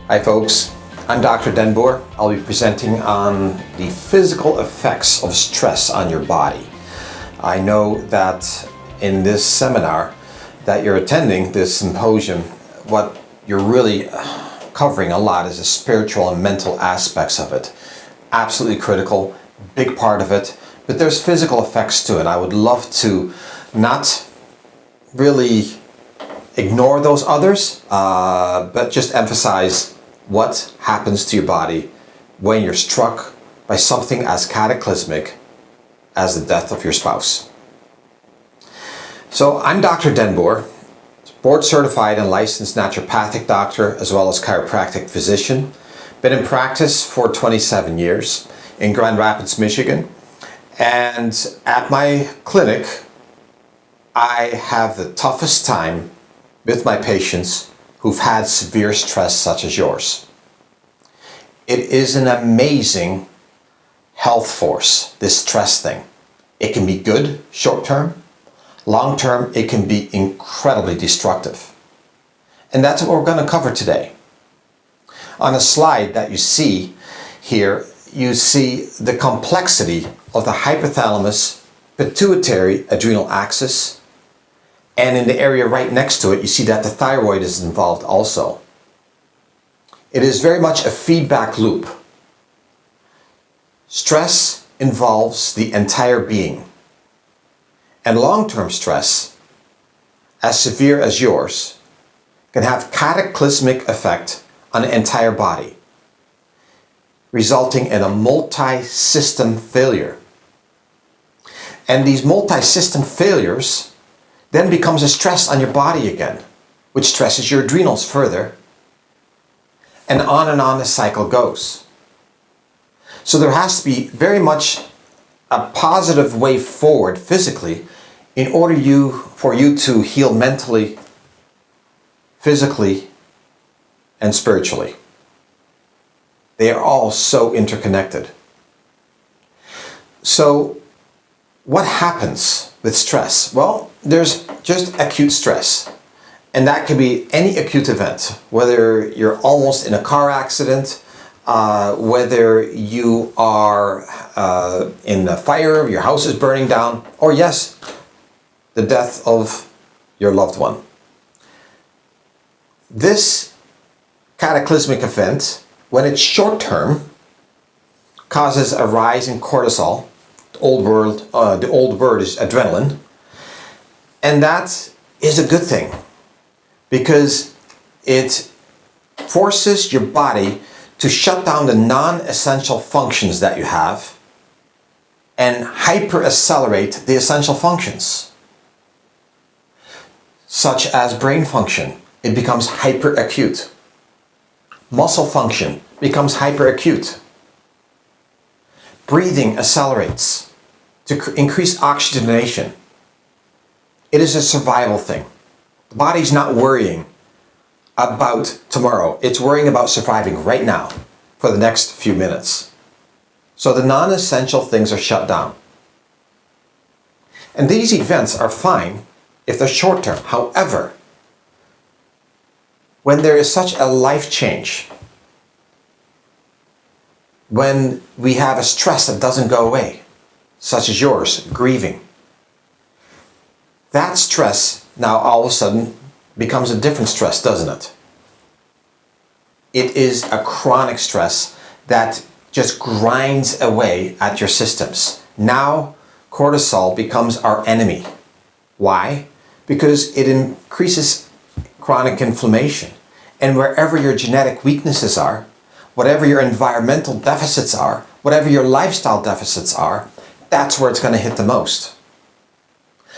Hi folks, I'm Dr. Boer. I'll be presenting on the physical effects of stress on your body. I know that in this seminar that you're attending, this symposium, what you're really covering a lot is the spiritual and mental aspects of it. Absolutely critical, big part of it, but there's physical effects to it. I would love to not really ignore those others, but just emphasize what happens to your body when you're struck by something as cataclysmic as the death of your spouse. So I'm Dr. Boer, board certified and licensed naturopathic doctor as well as chiropractic physician. Been in practice for 27 years in Grand Rapids, Michigan. And at my clinic, I have the toughest time with my patients who've had severe stress such as yours. It is an amazing health force, this stress thing. It can be good short term, long term it can be incredibly destructive. And that's what we're going to cover today. On a slide that you see here, you see the complexity of the hypothalamus pituitary adrenal axis. And in the area right next to it, you see that the thyroid is involved also. It is very much a feedback loop. Stress involves the entire being. And long-term stress, as severe as yours, can have cataclysmic effect on the entire body, resulting in a multi-system failure. And these multi-system failures then becomes a stress on your body again, which stresses your adrenals further, and on the cycle goes. So there has to be very much a positive way forward physically in order for you to heal mentally, physically, and spiritually. They are all so interconnected. So what happens with stress? Well, there's just acute stress. And that could be any acute event, whether you're almost in a car accident, whether you are in a fire, your house is burning down, or yes, the death of your loved one. This cataclysmic event, when it's short term, causes a rise in cortisol. The old word is adrenaline. And that is a good thing because it forces your body to shut down the non-essential functions that you have and hyper-accelerate the essential functions, such as brain function. It becomes hyperacute. Muscle function becomes hyperacute. Breathing accelerates to increase oxygenation. It is a survival thing. The body's not worrying about tomorrow. It's worrying about surviving right now for the next few minutes. So the non-essential things are shut down. And these events are fine if they're short term. However, when there is such a life change, when we have a stress that doesn't go away, such as yours, grieving, that stress now all of a sudden becomes a different stress, doesn't it? It is a chronic stress that just grinds away at your systems. Now cortisol becomes our enemy. Why? Because it increases chronic inflammation. And wherever your genetic weaknesses are, whatever your environmental deficits are, whatever your lifestyle deficits are, that's where it's going to hit the most.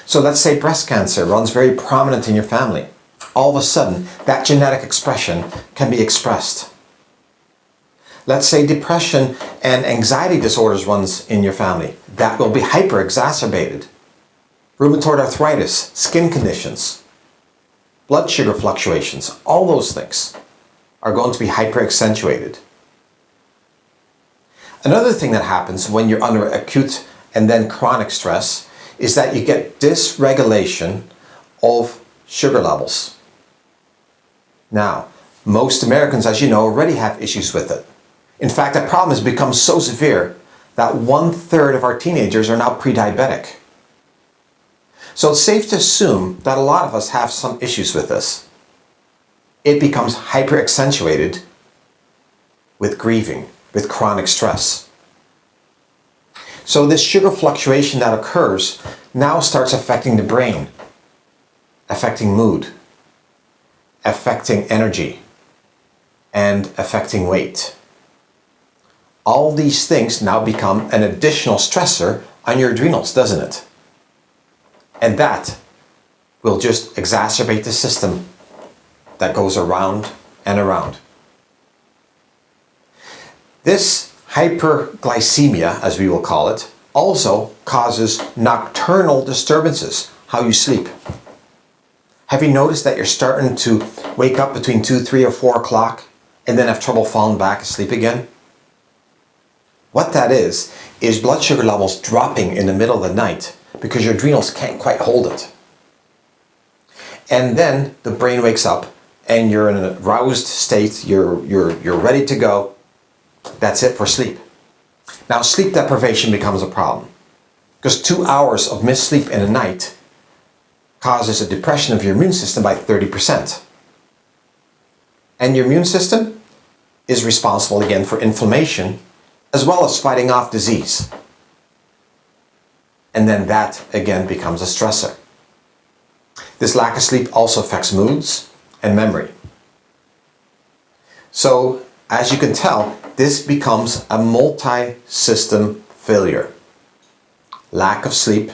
So let's say breast cancer runs very prominent in your family. All of a sudden, that genetic expression can be expressed. Let's say depression and anxiety disorders runs in your family. That will be hyper-exacerbated. Rheumatoid arthritis, skin conditions, blood sugar fluctuations, all those things are going to be hyper-accentuated. Another thing that happens when you're under acute and then chronic stress is that you get dysregulation of sugar levels. Now, Most Americans, as you know, already have issues with it. In fact, that problem has become so severe that 1/3 of our teenagers are now pre-diabetic. So it's safe to assume that a lot of us have some issues with this. It becomes hyper-accentuated with grieving, with chronic stress. So this sugar fluctuation that occurs now starts affecting the brain, affecting mood, affecting energy, and affecting weight. All these things now become an additional stressor on your adrenals, doesn't it? And that will just exacerbate the system that goes around and around. This hyperglycemia, as we will call it, also causes nocturnal disturbances, how you sleep. Have you noticed that you're starting to wake up between 2, 3, or 4 o'clock and then have trouble falling back asleep again? What that is blood sugar levels dropping in the middle of the night because your adrenals can't quite hold it. And then the brain wakes up and you're in an aroused state, you're ready to go. That's it for sleep. Now sleep deprivation becomes a problem because 2 hours of missed sleep in a night causes a depression of your immune system by 30%. And your immune system is responsible again for inflammation as well as fighting off disease. And then that again becomes a stressor. This lack of sleep also affects moods and memory. So as you can tell, this becomes a multi-system failure. Lack of sleep,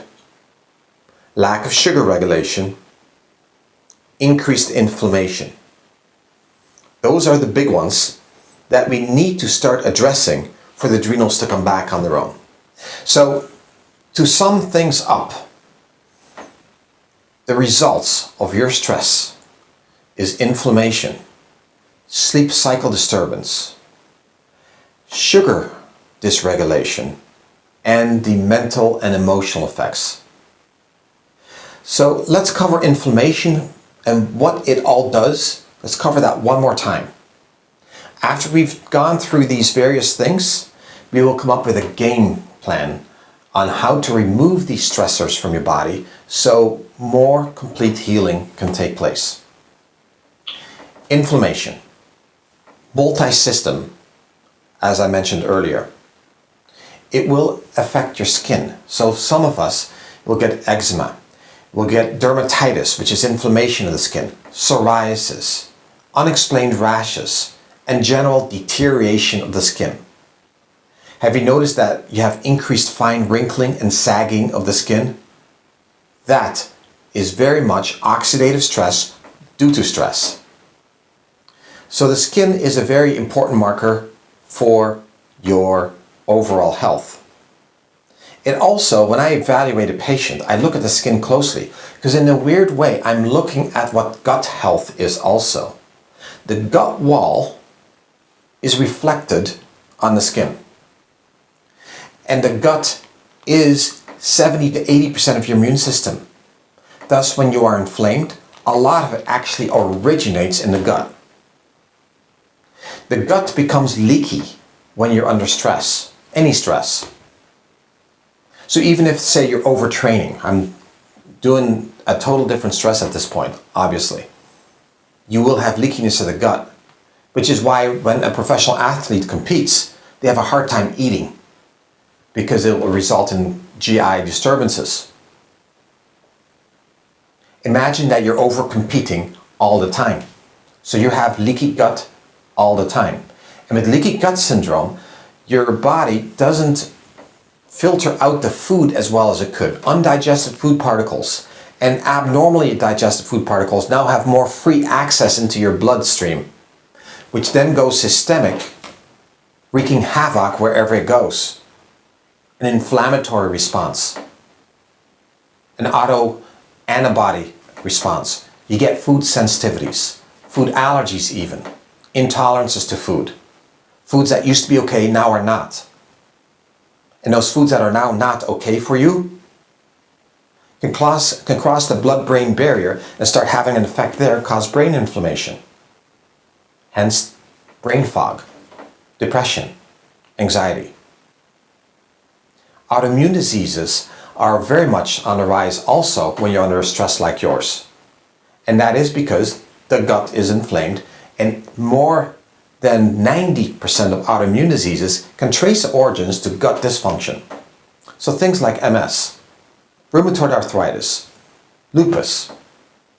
lack of sugar regulation, increased inflammation. Those are the big ones that we need to start addressing for the adrenals to come back on their own. So, to sum things up, the results of your stress is inflammation, sleep cycle disturbance, sugar dysregulation, and the mental and emotional effects. So let's cover inflammation and what it all does. Let's cover that one more time. After we've gone through these various things, we will come up with a game plan on how to remove these stressors from your body so more complete healing can take place. Inflammation, multi-system, as I mentioned earlier. It will affect your skin. So some of us will get eczema, will get dermatitis, which is inflammation of the skin, psoriasis, unexplained rashes, and general deterioration of the skin. Have you noticed that you have increased fine wrinkling and sagging of the skin? That is very much oxidative stress due to stress. So the skin is a very important marker for your overall health. It also, when I evaluate a patient, I look at the skin closely because in a weird way, I'm looking at what gut health is also. The gut wall is reflected on the skin. And the gut is 70 to 80% of your immune system. Thus, when you are inflamed, a lot of it actually originates in the gut. The gut becomes leaky when you're under stress, any stress. So even if, say, you're overtraining, I'm doing a total different stress at this point, obviously, you will have leakiness of the gut, which is why when a professional athlete competes, they have a hard time eating because it will result in GI disturbances. Imagine that you're over-competing all the time. So you have leaky gut all the time. And with leaky gut syndrome, your body doesn't filter out the food as well as it could. Undigested food particles and abnormally digested food particles now have more free access into your bloodstream, which then goes systemic, wreaking havoc wherever it goes. An inflammatory response, an autoantibody response. You get food sensitivities, food allergies even, intolerances to food. Foods that used to be okay now are not. And those foods that are now not okay for you can cross the blood-brain barrier and start having an effect there, cause brain inflammation. hence brain fog, depression, anxiety. Autoimmune diseases are very much on the rise also when you're under stress like yours. And that is because the gut is inflamed, and more than 90% of autoimmune diseases can trace origins to gut dysfunction. So things like MS, rheumatoid arthritis, lupus,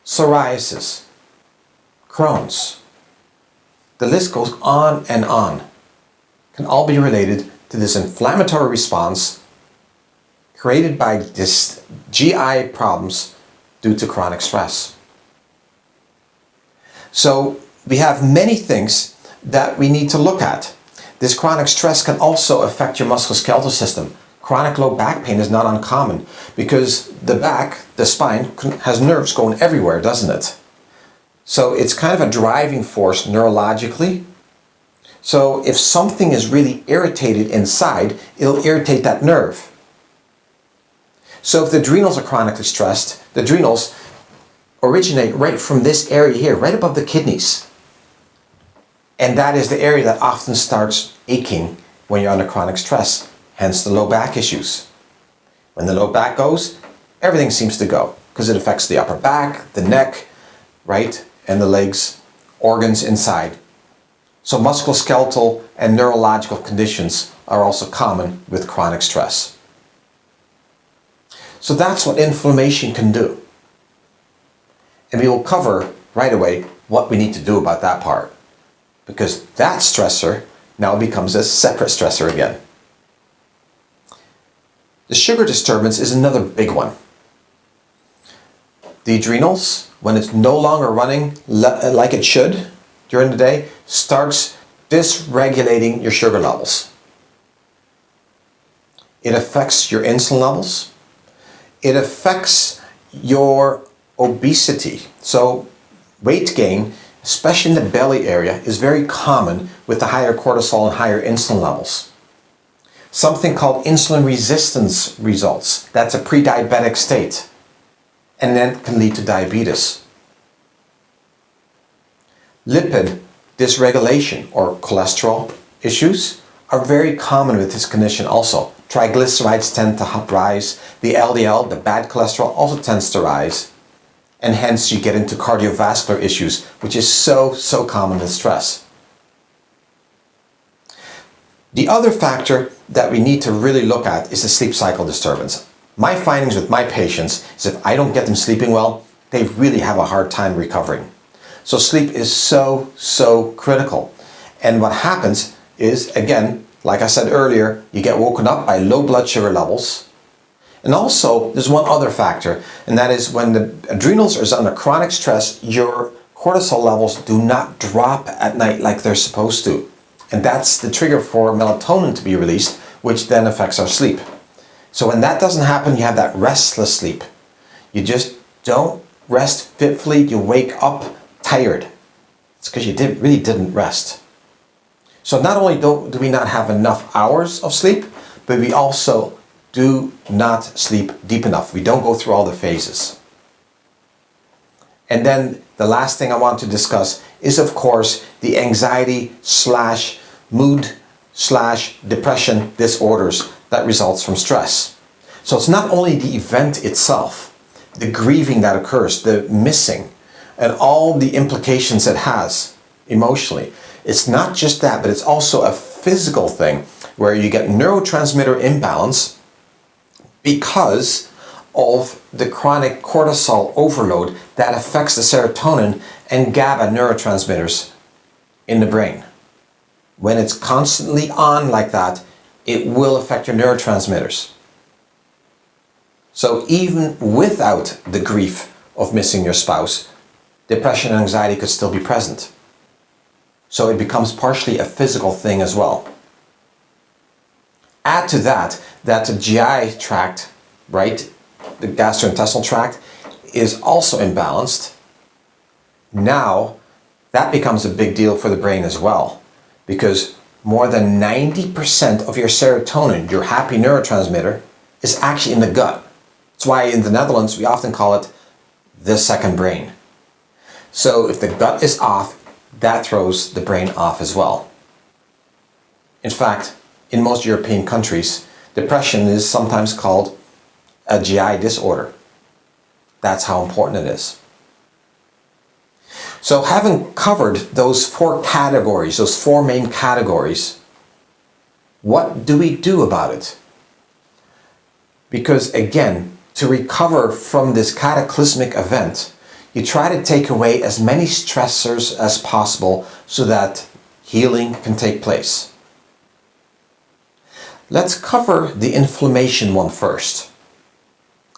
psoriasis, Crohn's, the list goes on and on, can all be related to this inflammatory response created by this GI problems due to chronic stress. So we have many things that we need to look at. This chronic stress can also affect your musculoskeletal system. Chronic low back pain is not uncommon because the back, the spine, has nerves going everywhere, doesn't it? So it's kind of a driving force neurologically. So if something is really irritated inside, it'll irritate that nerve. So if the adrenals are chronically stressed, the adrenals originate right from this area here, right above the kidneys. And that is the area that often starts aching when you're under chronic stress, hence the low back issues. When the low back goes, everything seems to go because it affects the upper back, the neck, right, and the legs, organs inside. So musculoskeletal and neurological conditions are also common with chronic stress. So that's what inflammation can do. And we will cover right away what we need to do about that part, because that stressor now becomes a separate stressor again. The sugar disturbance is another big one. The adrenals, when it's no longer running like it should during the day, starts dysregulating your sugar levels. It affects your insulin levels. It affects your obesity. So weight gain, especially in the belly area, is very common with the higher cortisol and higher insulin levels. Something called insulin resistance results. That's a pre-diabetic state, and then can lead to diabetes. Lipid dysregulation or cholesterol issues are very common with this condition also. Triglycerides tend to rise. The LDL, the bad cholesterol, also tends to rise. And hence you get into cardiovascular issues, which is so common with stress. The other factor that we need to really look at is the sleep cycle disturbance. My findings with my patients is if I don't get them sleeping well, they really have a hard time recovering. So sleep is so critical. And what happens is, again, like I said earlier, you get woken up by low blood sugar levels. And also, there's one other factor, and that is when the adrenals are under chronic stress, your cortisol levels do not drop at night like they're supposed to. And that's the trigger for melatonin to be released, which then affects our sleep. So when that doesn't happen, you have that restless sleep. You just don't rest fitfully, you wake up tired. It's because you really didn't rest. So not only do we not have enough hours of sleep, but we also do not sleep deep enough. We don't go through all the phases. And then the last thing I want to discuss is, of course, the anxiety / mood / depression disorders that results from stress. So it's not only the event itself, the grieving that occurs, the missing, and all the implications it has emotionally. It's not just that, but it's also a physical thing where you get neurotransmitter imbalance because of the chronic cortisol overload that affects the serotonin and GABA neurotransmitters in the brain. When it's constantly on like that, it will affect your neurotransmitters. So even without the grief of missing your spouse, depression and anxiety could still be present. So it becomes partially a physical thing as well. Add to that the GI tract, right, the gastrointestinal tract, is also imbalanced. Now, that becomes a big deal for the brain as well, because more than 90% of your serotonin, your happy neurotransmitter, is actually in the gut. That's why in the Netherlands we often call it the second brain. So if the gut is off, that throws the brain off as well. In fact, in most European countries, depression is sometimes called a GI disorder. That's how important it is. So having covered those four categories, those four main categories, what do we do about it? Because again, to recover from this cataclysmic event, you try to take away as many stressors as possible so that healing can take place. Let's cover the inflammation one first.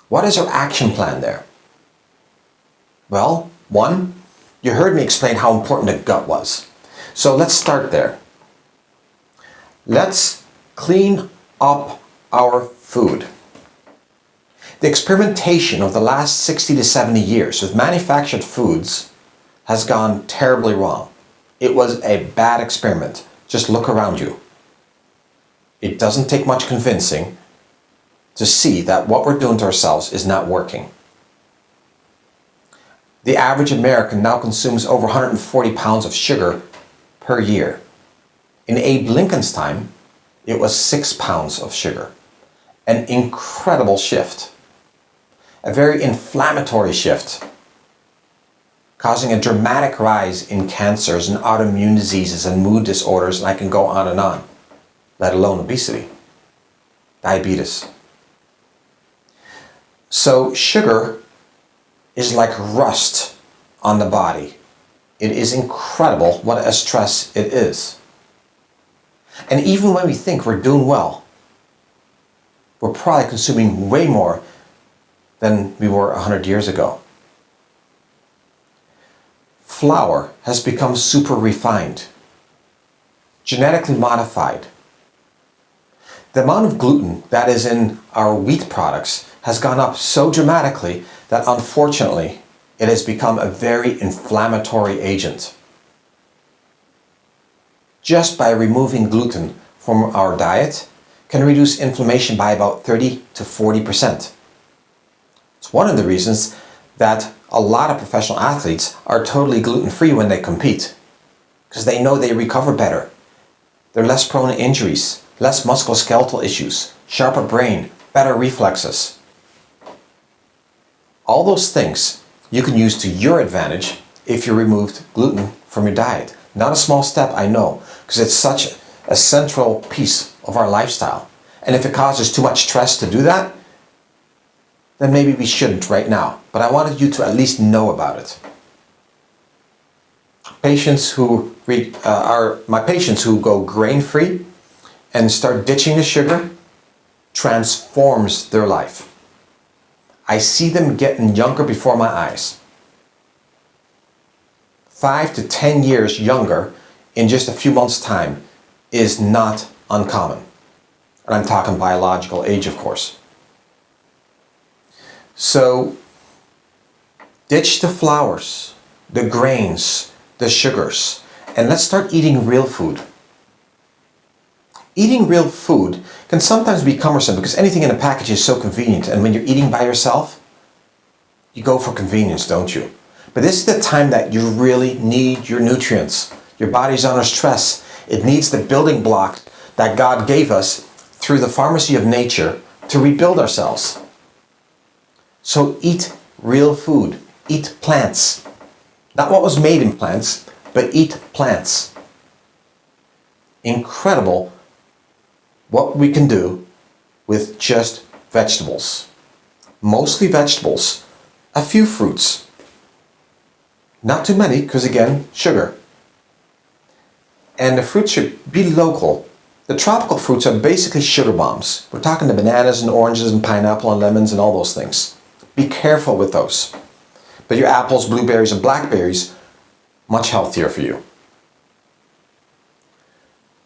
What is our action plan there? Well, one, you heard me explain how important the gut was. So let's start there. Let's clean up our food. The experimentation of the last 60 to 70 years with manufactured foods has gone terribly wrong. It was a bad experiment. Just look around you. It doesn't take much convincing to see that what we're doing to ourselves is not working. The average American now consumes over 140 pounds of sugar per year. In Abe Lincoln's time, it was 6 pounds of sugar. An incredible shift. A very inflammatory shift, causing a dramatic rise in cancers and autoimmune diseases and mood disorders, and I can go on, let alone obesity, diabetes. So sugar is like rust on the body. It is incredible what a stress it is. And even when we think we're doing well, we're probably consuming way more than we were 100 years ago. Flour has become super refined, genetically modified. The amount of gluten that is in our wheat products has gone up so dramatically that unfortunately it has become a very inflammatory agent. Just by removing gluten from our diet can reduce inflammation by about 30 to 40%. It's one of the reasons that a lot of professional athletes are totally gluten-free when they compete, because they know they recover better. They're less prone to injuries, less musculoskeletal issues, sharper brain, better reflexes. All those things you can use to your advantage if you removed gluten from your diet. Not a small step, I know, because it's such a central piece of our lifestyle. And if it causes too much stress to do that, then maybe we shouldn't right now. But I wanted you to at least know about it. Patients who my patients who go grain-free and start ditching the sugar transforms their life. I see them getting younger before my eyes. 5 to 10 years younger in just a few months' time is not uncommon. And I'm talking biological age, of course. So, ditch the flours, the grains, the sugars, and let's start eating real food. Eating real food can sometimes be cumbersome because anything in a package is so convenient, and when you're eating by yourself, you go for convenience, don't you? But this is the time that you really need your nutrients. Your body's under stress. It needs the building block that God gave us through the pharmacy of nature to rebuild ourselves. So eat real food. Eat plants. Not what was made in plants, but eat plants. Incredible what we can do with just vegetables. Mostly vegetables. A few fruits. Not too many, because again, sugar. And the fruits should be local. The tropical fruits are basically sugar bombs. We're talking the bananas and oranges and pineapple and lemons and all those things. Be careful with those. But your apples, blueberries, and blackberries, much healthier for you.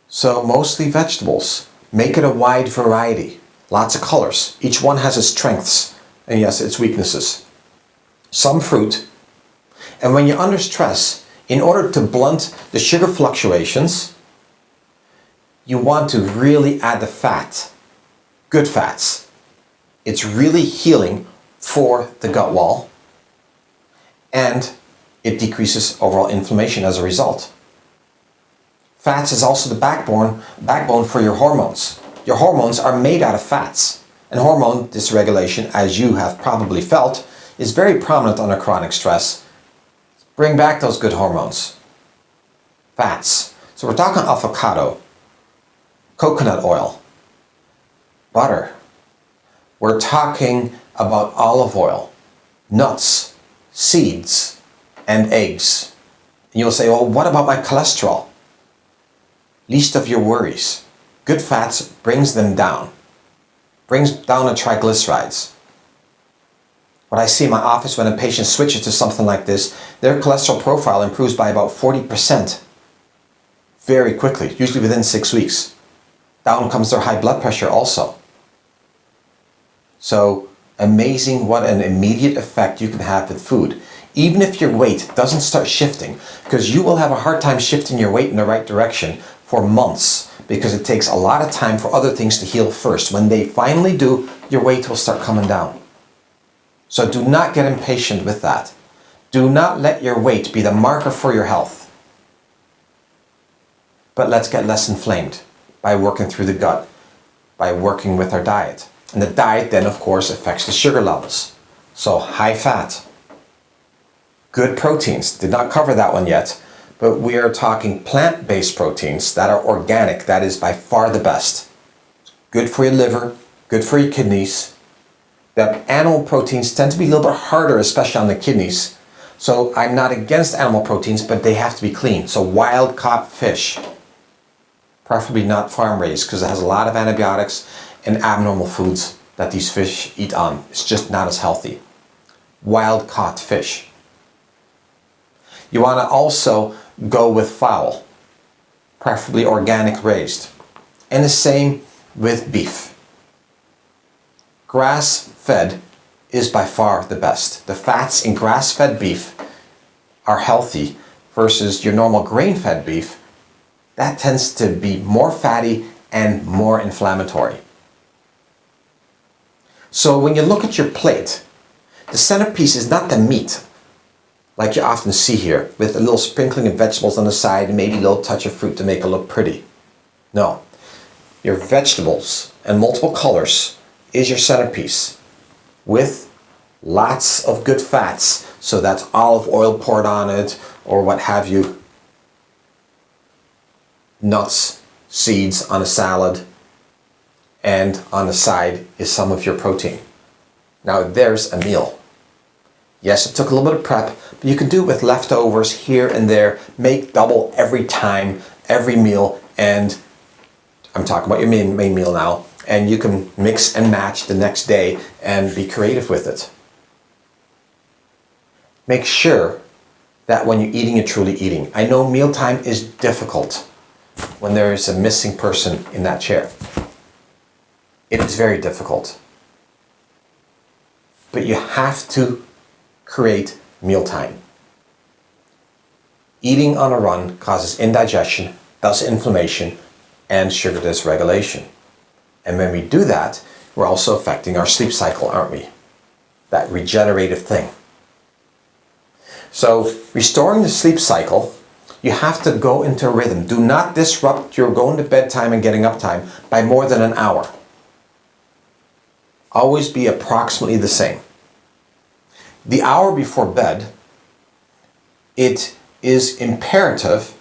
So mostly vegetables. Make it a wide variety. Lots of colors. Each one has its strengths and yes, its weaknesses. Some fruit. And when you're under stress, in order to blunt the sugar fluctuations, you want to really add the fat. Good fats. It's really healing for the gut wall. And It decreases overall inflammation as a result. Fats is also the backbone for your hormones. Your hormones are made out of fats. And hormone dysregulation, as you have probably felt, is very prominent under chronic stress. Bring back those good hormones. Fats. So we're talking avocado, coconut oil, butter. We're talking about olive oil, nuts, seeds, and eggs. And you'll say, well, what about my cholesterol? Least of your worries. Good fats brings them down. Brings down the triglycerides. What I see in my office when a patient switches to something like this, their cholesterol profile improves by about 40% very quickly, usually within 6 weeks. Down comes their high blood pressure also. So amazing what an immediate effect you can have with food. Even if your weight doesn't start shifting, because you will have a hard time shifting your weight in the right direction for months, because it takes a lot of time for other things to heal first. When they finally do, your weight will start coming down. So do not get impatient with that. Do not let your weight be the marker for your health. But let's get less inflamed by working through the gut, by working with our diet. And the diet then, of course, affects the sugar levels. So high fat, good proteins. Did not cover that one yet, but we are talking plant-based proteins that are organic. That is by far the best. Good for your liver, good for your kidneys. The animal proteins tend to be a little bit harder, especially on the kidneys. So I'm not against animal proteins, but they have to be clean. So wild-caught fish, preferably not farm-raised, because it has a lot of antibiotics and abnormal foods that these fish eat on. It's just not as healthy. Wild-caught fish. You want to also go with fowl, preferably organic raised. And the same with beef. Grass-fed is by far the best. The fats in grass-fed beef are healthy versus your normal grain-fed beef. That tends to be more fatty and more inflammatory. So when you look at your plate, the centerpiece is not the meat, like you often see here, with a little sprinkling of vegetables on the side and maybe a little touch of fruit to make it look pretty. No, your vegetables and multiple colors is your centerpiece, with lots of good fats. So that's olive oil poured on it or what have you. Nuts, seeds on a salad, and on the side is some of your protein. Now there's a meal. Yes, it took a little bit of prep, but you can do it with leftovers here and there. Make double every time, every meal, and I'm talking about your main meal now, and you can mix and match the next day and be creative with it. Make sure that when you're eating, you're truly eating. I know mealtime is difficult when there is a missing person in that chair. It is very difficult. But you have to create mealtime. Eating on a run causes indigestion, thus inflammation, and sugar dysregulation. And when we do that, we're also affecting our sleep cycle, aren't we? That regenerative thing. So restoring the sleep cycle, you have to go into a rhythm. Do not disrupt your going to bed time and getting up time by more than an hour. Always be approximately the same. The hour before bed, it is imperative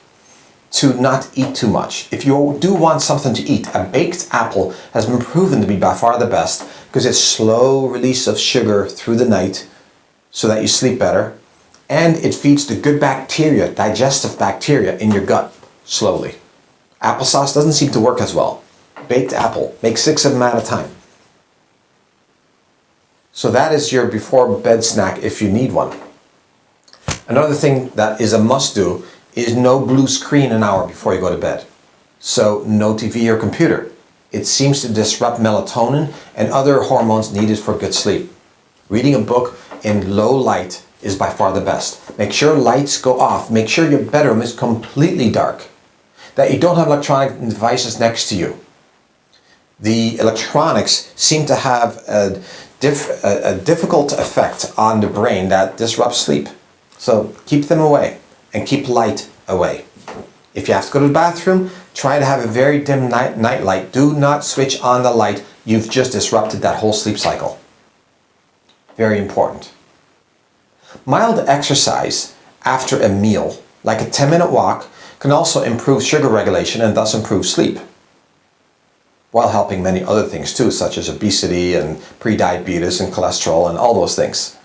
to not eat too much. If you do want something to eat, a baked apple has been proven to be by far the best because it's slow release of sugar through the night so that you sleep better. And it feeds the good bacteria, digestive bacteria in your gut slowly. Applesauce doesn't seem to work as well. Baked apple, make 6 of them at a time. So that is your before bed snack if you need one. Another thing that is a must do is no blue screen an hour before you go to bed. So no TV or computer. It seems to disrupt melatonin and other hormones needed for good sleep. Reading a book in low light is by far the best. Make sure lights go off. Make sure your bedroom is completely dark. That you don't have electronic devices next to you. The electronics seem to have a difficult effect on the brain that disrupts sleep. So keep them away and keep light away. If you have to go to the bathroom, try to have a very dim night light. Do not switch on the light. You've just disrupted that whole sleep cycle. Very important. Mild exercise after a meal, like a 10-minute walk, can also improve sugar regulation and thus improve sleep, while helping many other things too, such as obesity and pre-diabetes and cholesterol and all those things.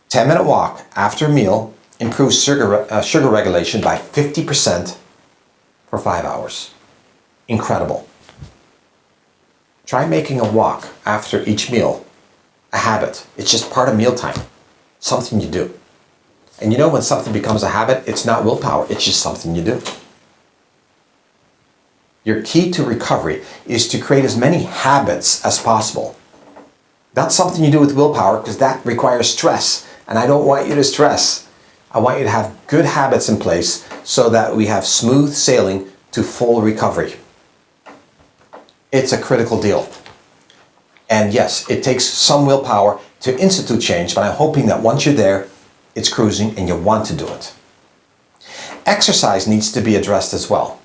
10-minute walk after a meal improves sugar regulation by 50% for 5 hours. Incredible. Try making a walk after each meal a habit. It's just part of mealtime, something you do. And you know, when something becomes a habit, it's not willpower, it's just something you do. Your key to recovery is to create as many habits as possible. Not something you do with willpower, because that requires stress. And I don't want you to stress. I want you to have good habits in place so that we have smooth sailing to full recovery. It's a critical deal. And yes, it takes some willpower to institute change, but I'm hoping that once you're there, it's cruising and you want to do it. Exercise needs to be addressed as well.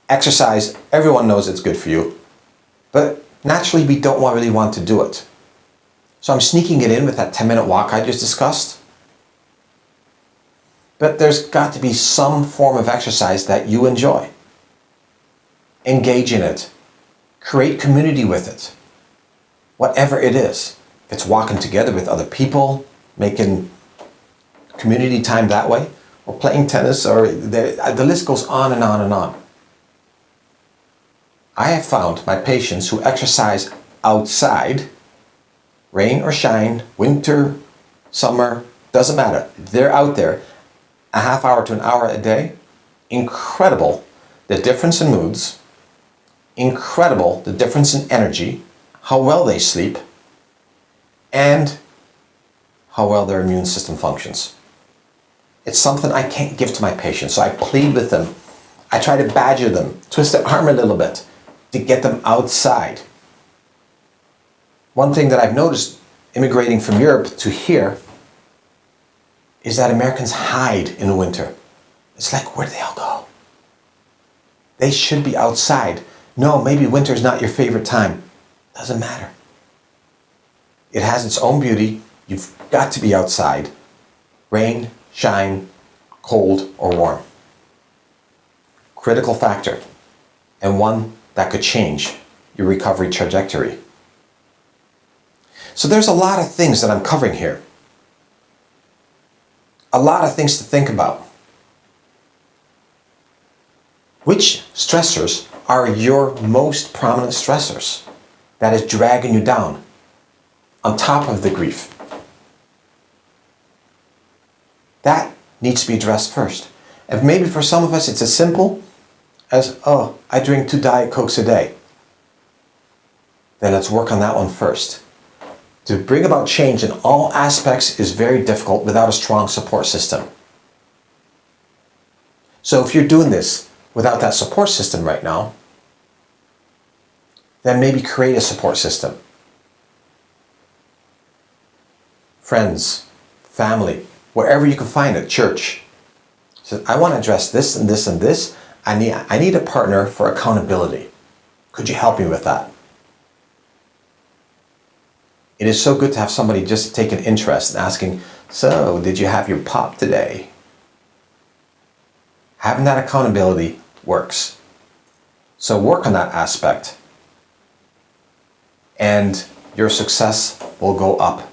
Exercise, everyone knows it's good for you, but naturally we don't really want to do it. So I'm sneaking it in with that 10-minute walk I just discussed. But there's got to be some form of exercise that you enjoy. Engage in it. Create community with it. Whatever it is. If it's walking together with other people, making community time that way, or playing tennis, or the list goes on and on and on. I have found my patients who exercise outside, rain or shine, winter, summer, doesn't matter. They're out there a half hour to an hour a day. Incredible the difference in moods, incredible the difference in energy, how well they sleep, and how well their immune system functions. It's something I can't give to my patients, so I plead with them. I try to badger them, twist their arm a little bit to get them outside. One thing that I've noticed immigrating from Europe to here is that Americans hide in the winter. It's like, where'd they all go? They should be outside. No, maybe winter's not your favorite time. Doesn't matter. It has its own beauty. You've got to be outside. Rain, shine, cold or warm. Critical factor, and one that could change your recovery trajectory. So there's a lot of things that I'm covering here. A lot of things to think about. Which stressors are your most prominent stressors that is dragging you down on top of the grief? That needs to be addressed first. And maybe for some of us it's as simple as, oh, I drink 2 Diet Cokes a day. Then let's work on that one first. To bring about change in all aspects is very difficult without a strong support system. So if you're doing this without that support system right now, then maybe create a support system. Friends, family, wherever you can find it, church. So I want to address this and this and this. I need a partner for accountability. Could you help me with that? It is so good to have somebody just take an interest in asking, so did you have your pop today? Having that accountability works. So work on that aspect and your success will go up.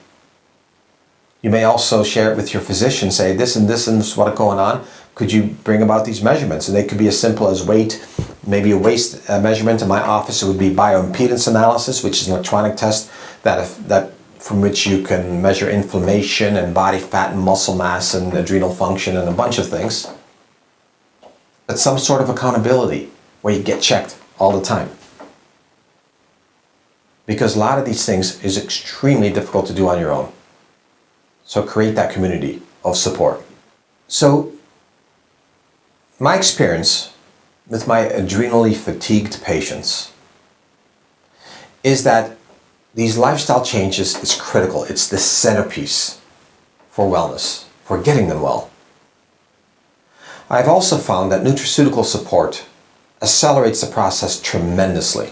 You may also share it with your physician, say this and this is what's going on. Could you bring about these measurements? And they could be as simple as weight, maybe a waist measurement. In my office, it would be bioimpedance analysis, which is an electronic test that from which you can measure inflammation and body fat and muscle mass and adrenal function and a bunch of things. But some sort of accountability where you get checked all the time. Because a lot of these things is extremely difficult to do on your own. So create that community of support. So my experience with my adrenally fatigued patients is that these lifestyle changes is critical. It's the centerpiece for wellness, for getting them well. I've also found that nutraceutical support accelerates the process tremendously.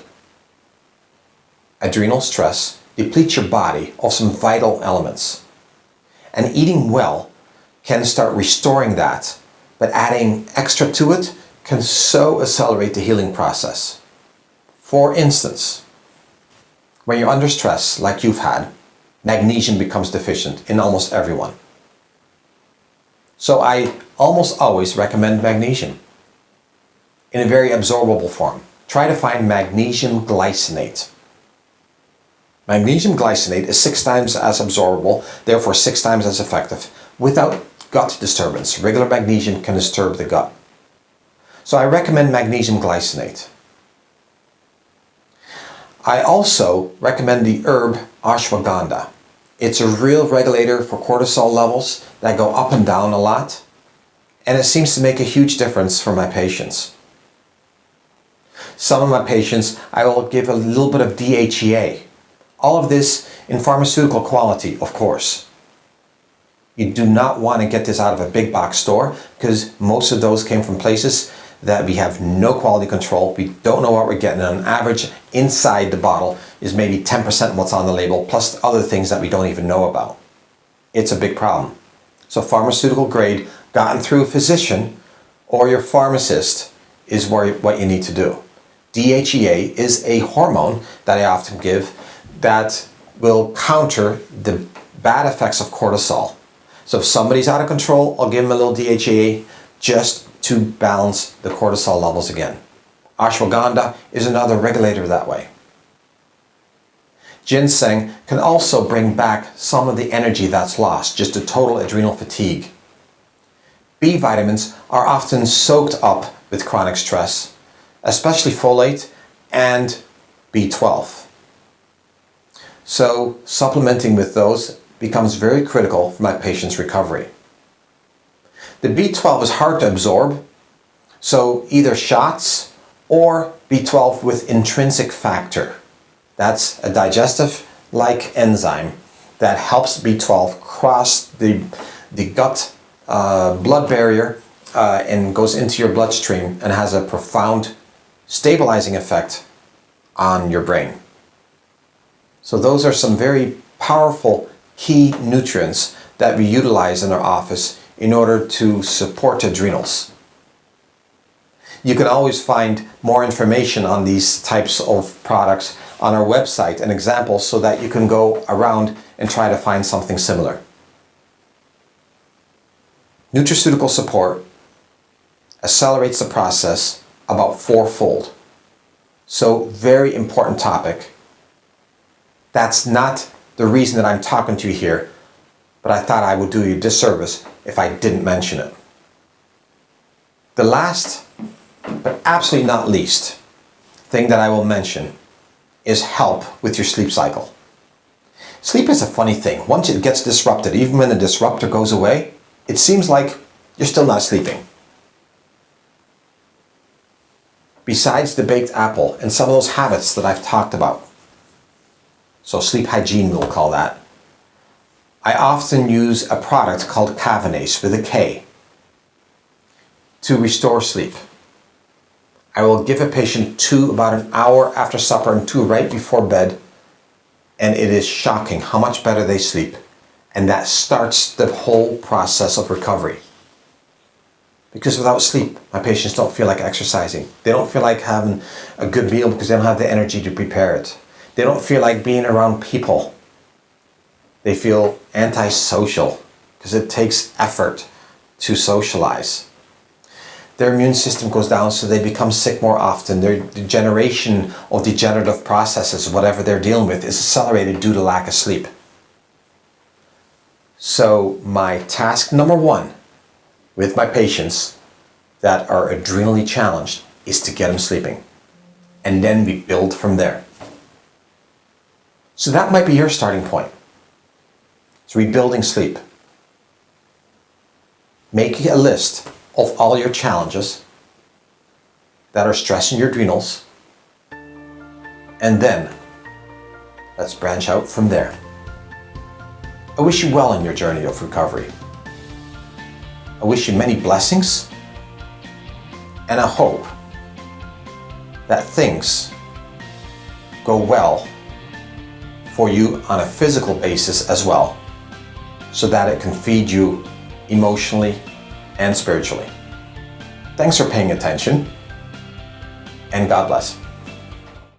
Adrenal stress depletes your body of some vital elements. And eating well can start restoring that, but adding extra to it can so accelerate the healing process. For instance, when you're under stress like you've had, magnesium becomes deficient in almost everyone. So I almost always recommend magnesium in a very absorbable form. Try to find magnesium glycinate. Magnesium glycinate is 6 times as absorbable, therefore 6 times as effective, without gut disturbance. Regular magnesium can disturb the gut. So I recommend magnesium glycinate. I also recommend the herb Ashwagandha. It's a real regulator for cortisol levels that go up and down a lot, and it seems to make a huge difference for my patients. Some of my patients, I will give a little bit of DHEA. All of this in pharmaceutical quality, of course. You do not want to get this out of a big box store because most of those came from places that we have no quality control. We don't know what we're getting. On average, inside the bottle is maybe 10% what's on the label, plus other things that we don't even know about. It's a big problem. So pharmaceutical grade, gotten through a physician or your pharmacist is what you need to do. DHEA is a hormone that I often give that will counter the bad effects of cortisol. So if somebody's out of control, I'll give them a little DHEA just to balance the cortisol levels again. Ashwagandha is another regulator that way. Ginseng can also bring back some of the energy that's lost, just a total adrenal fatigue. B vitamins are often soaked up with chronic stress, especially folate and B12. So supplementing with those becomes very critical for my patient's recovery. The B12 is hard to absorb, so either shots or B12 with Intrinsic Factor. That's a digestive-like enzyme that helps B12 cross the gut blood barrier and goes into your bloodstream and has a profound stabilizing effect on your brain. So those are some very powerful key nutrients that we utilize in our office in order to support adrenals. You can always find more information on these types of products on our website and examples so that you can go around and try to find something similar. Nutraceutical support accelerates the process about 4-fold. So very important topic. That's not the reason that I'm talking to you here, but I thought I would do you a disservice if I didn't mention it. The last, but absolutely not least, thing that I will mention is help with your sleep cycle. Sleep is a funny thing. Once it gets disrupted, even when the disruptor goes away, it seems like you're still not sleeping. Besides the baked apple and some of those habits that I've talked about, so sleep hygiene we'll call that, I often use a product called Kavanace with a K to restore sleep. I will give a patient 2 about an hour after supper and 2 right before bed, and it is shocking how much better they sleep. And that starts the whole process of recovery. Because without sleep, my patients don't feel like exercising. They don't feel like having a good meal because they don't have the energy to prepare it. They don't feel like being around people. They feel antisocial because it takes effort to socialize. Their immune system goes down, so they become sick more often. Their degeneration of degenerative processes, whatever they're dealing with, is accelerated due to lack of sleep. So my task number 1 with my patients that are adrenally challenged is to get them sleeping. And then we build from there. So that might be your starting point. It's rebuilding sleep. Make a list of all your challenges that are stressing your adrenals, and then let's branch out from there. I wish you well in your journey of recovery. I wish you many blessings, and I hope that things go well for you on a physical basis as well, so that it can feed you emotionally and spiritually. Thanks for paying attention, and God bless.